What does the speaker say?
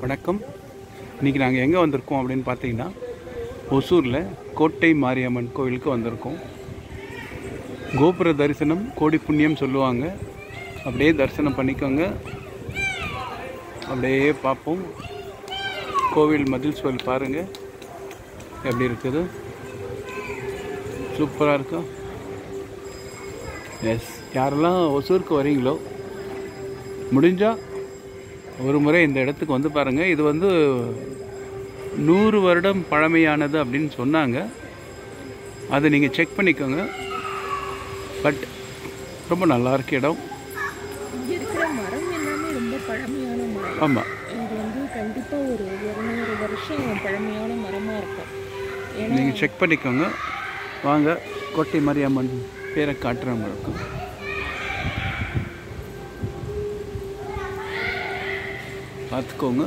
வணக்கம். இன்றைக்கி நாங்கள் எங்கே வந்திருக்கோம் அப்படின்னு பார்த்தீங்கன்னா, ஒசூரில் கோட்டை மாரியம்மன் கோவிலுக்கு வந்திருக்கோம். கோபுர தரிசனம் கோடி புண்ணியம் சொல்லுவாங்க. அப்படியே தரிசனம் பண்ணிக்கோங்க. அப்படியே பார்ப்போம். கோவில் மதில் சுவர் பாருங்கள் எப்படி இருக்குது. சூப்பராக இருக்கும். எஸ், யாரெல்லாம் ஒசூருக்கு வரீங்களோ முடிஞ்சால் ஒரு முறை இந்த இடத்துக்கு வந்து பாருங்கள். இது 100 வருடம் பழமையானது அப்படின்னு சொன்னாங்க. அதை நீங்கள் செக் பண்ணிக்கோங்க. பட் ரொம்ப நல்லாயிருக்கு இடம். இங்கே இருக்கிற மரம் எல்லாமே ரொம்ப பழமையான மரம். ஆமாம், இது கண்டிப்பாக ஒரு 200 வருஷம் பழமையான மரமாக இருக்கும். நீங்கள் செக் பண்ணிக்கோங்க. வாங்க, கோட்டை மாரியம்மன் பேரை காட்டுறவங்களுக்கு. பார்த்துக்கோங்க.